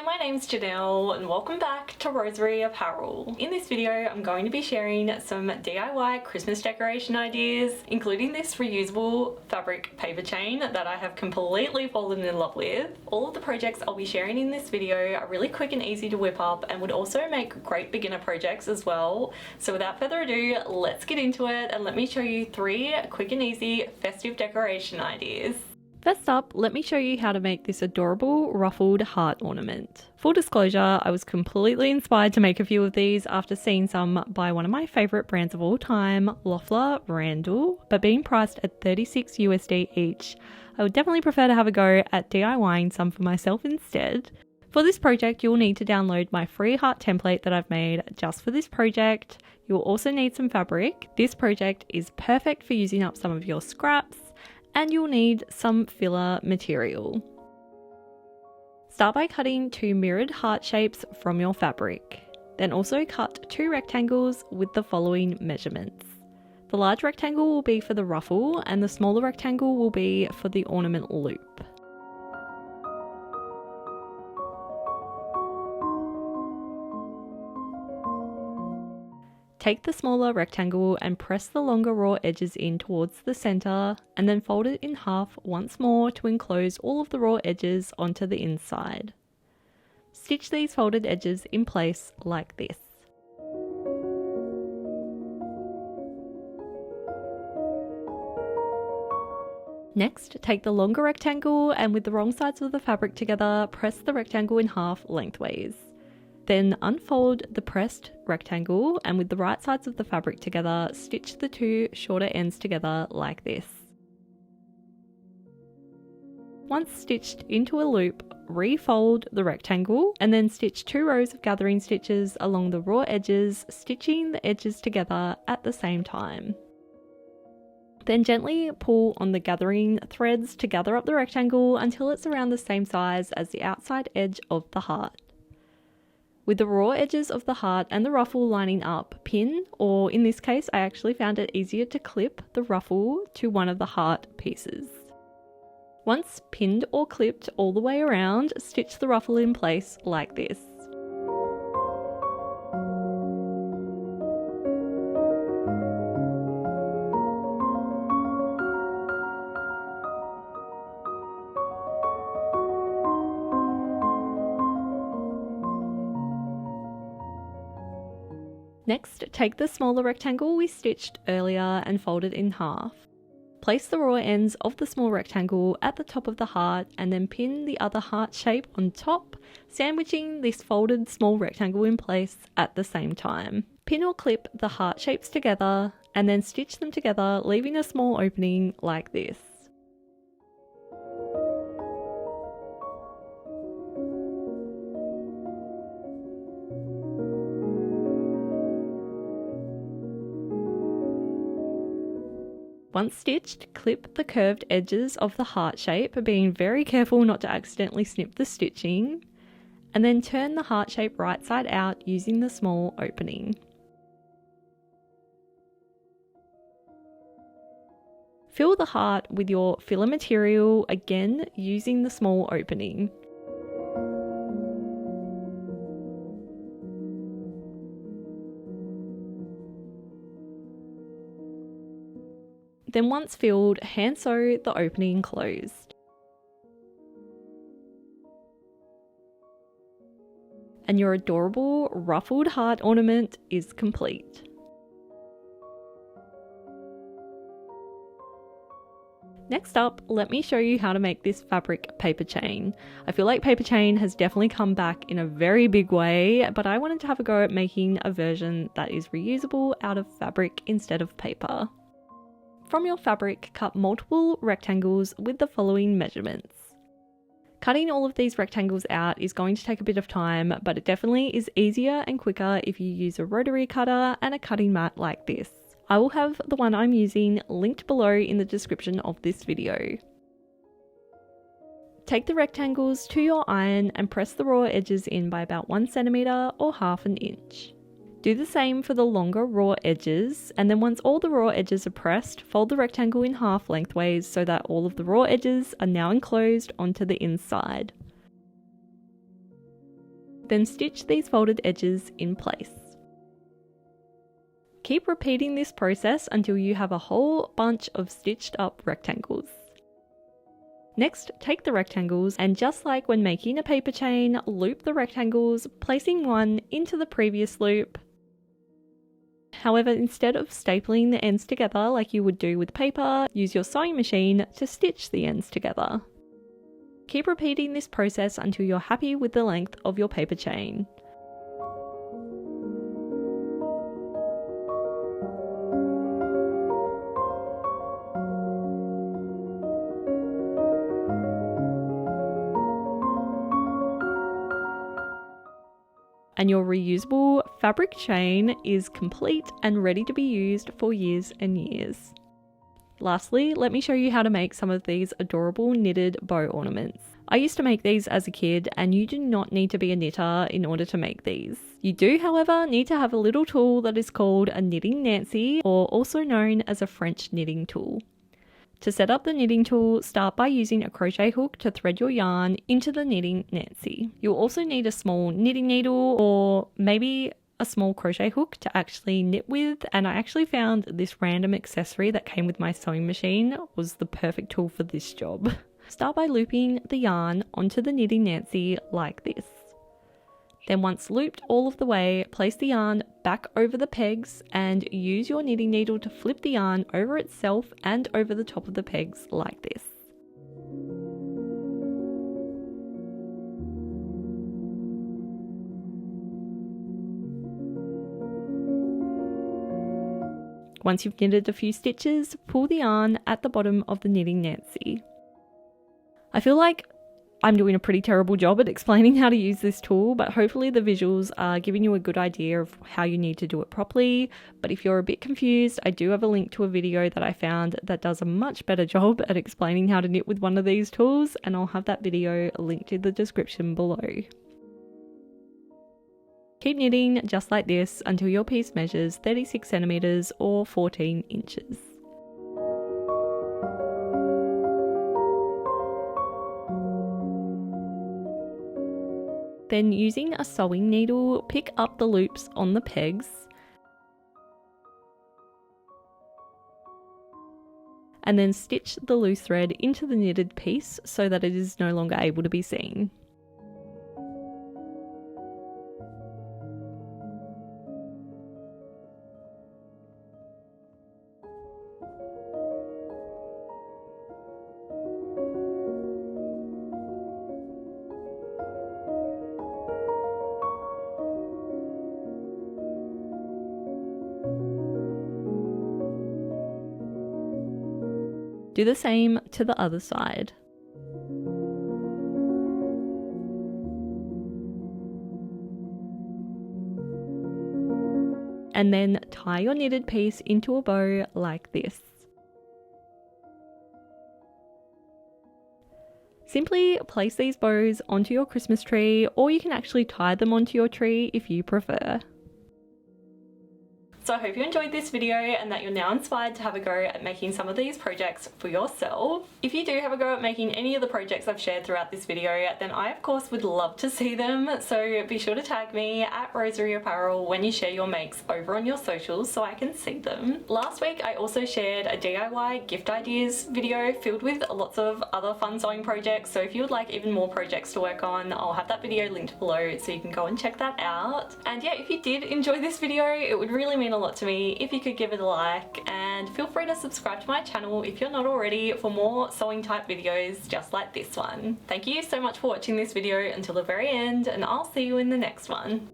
Hi, my name's Janelle and welcome back to Rosery Apparel. In this video, I'm going to be sharing some DIY Christmas decoration ideas, including this reusable fabric paper chain that I have completely fallen in love with. All of the projects I'll be sharing in this video are really quick and easy to whip up and would also make great beginner projects as well. So without further ado, let's get into it and let me show you 3 quick and easy festive decoration ideas. First up, let me show you how to make this adorable ruffled heart ornament. Full disclosure, I was completely inspired to make a few of these after seeing some by one of my favourite brands of all time, Loeffler Randall, but being priced at $36 USD each, I would definitely prefer to have a go at DIYing some for myself instead. For this project, you'll need to download my free heart template that I've made just for this project. You'll also need some fabric. This project is perfect for using up some of your scraps, and you'll need some filler material. Start by cutting 2 mirrored heart shapes from your fabric. Then also cut 2 rectangles with the following measurements. The large rectangle will be for the ruffle and the smaller rectangle will be for the ornament loop. Take the smaller rectangle and press the longer raw edges in towards the center and then fold it in half once more to enclose all of the raw edges onto the inside. Stitch these folded edges in place like this. Next, take the longer rectangle and with the wrong sides of the fabric together, press the rectangle in half lengthways. Then unfold the pressed rectangle and with the right sides of the fabric together, stitch the 2 shorter ends together like this. Once stitched into a loop, refold the rectangle and then stitch 2 rows of gathering stitches along the raw edges, stitching the edges together at the same time. Then gently pull on the gathering threads to gather up the rectangle until it's around the same size as the outside edge of the heart. With the raw edges of the heart and the ruffle lining up, pin, or in this case I actually found it easier to clip the ruffle to one of the heart pieces. Once pinned or clipped all the way around, stitch the ruffle in place like this. Next, take the smaller rectangle we stitched earlier and fold it in half. Place the raw ends of the small rectangle at the top of the heart and then pin the other heart shape on top, sandwiching this folded small rectangle in place at the same time. Pin or clip the heart shapes together and then stitch them together, leaving a small opening like this. Once stitched, clip the curved edges of the heart shape, being very careful not to accidentally snip the stitching, and then turn the heart shape right side out using the small opening. Fill the heart with your filler material, again using the small opening. Then once filled, hand sew the opening closed. And your adorable ruffled heart ornament is complete. Next up, let me show you how to make this fabric paper chain. I feel like paper chain has definitely come back in a very big way, but I wanted to have a go at making a version that is reusable out of fabric instead of paper. From your fabric, cut multiple rectangles with the following measurements. Cutting all of these rectangles out is going to take a bit of time, but it definitely is easier and quicker if you use a rotary cutter and a cutting mat like this. I will have the one I'm using linked below in the description of this video. Take the rectangles to your iron and press the raw edges in by about 1 centimeter or half an inch. Do the same for the longer raw edges, and then once all the raw edges are pressed, fold the rectangle in half lengthways so that all of the raw edges are now enclosed onto the inside. then stitch these folded edges in place. Keep repeating this process until you have a whole bunch of stitched up rectangles. Next, take the rectangles and just like when making a paper chain, loop the rectangles, placing one into the previous loop. However, instead of stapling the ends together like you would do with paper, use your sewing machine to stitch the ends together. Keep repeating this process until you're happy with the length of your paper chain. And your reusable fabric chain is complete and ready to be used for years and years. Lastly, let me show you how to make some of these adorable knitted bow ornaments. I used to make these as a kid, and you do not need to be a knitter in order to make these. You do, however, need to have a little tool that is called a knitting Nancy, or also known as a French knitting tool. To set up the knitting tool, start by using a crochet hook to thread your yarn into the knitting Nancy. You'll also need a small knitting needle or maybe a small crochet hook to actually knit with, and I actually found this random accessory that came with my sewing machine was the perfect tool for this job. Start by looping the yarn onto the knitting Nancy like this. Then once looped all of the way, place the yarn back over the pegs and use your knitting needle to flip the yarn over itself and over the top of the pegs like this. Once you've knitted a few stitches, pull the yarn at the bottom of the knitting Nancy. I feel like I'm doing a pretty terrible job at explaining how to use this tool, but hopefully the visuals are giving you a good idea of how you need to do it properly. But if you're a bit confused, I do have a link to a video that I found that does a much better job at explaining how to knit with one of these tools, and I'll have that video linked in the description below. Keep knitting just like this until your piece measures 36 centimeters or 14 inches. Then using a sewing needle, pick up the loops on the pegs and then stitch the loose thread into the knitted piece so that it is no longer able to be seen. Do the same to the other side. And then tie your knitted piece into a bow like this. Simply place these bows onto your Christmas tree, or you can actually tie them onto your tree if you prefer. So I hope you enjoyed this video and that you're now inspired to have a go at making some of these projects for yourself. If you do have a go at making any of the projects I've shared throughout this video, then I of course would love to see them. So be sure to tag me at Rosery Apparel when you share your makes over on your socials so I can see them. Last week I also shared a DIY gift ideas video filled with lots of other fun sewing projects. So if you would like even more projects to work on, I'll have that video linked below so you can go and check that out. And yeah, if you did enjoy this video, it would really mean a lot to me if you could give it a like, and feel free to subscribe to my channel if you're not already for more sewing type videos just like this one. Thank you so much for watching this video until the very end, and I'll see you in the next one.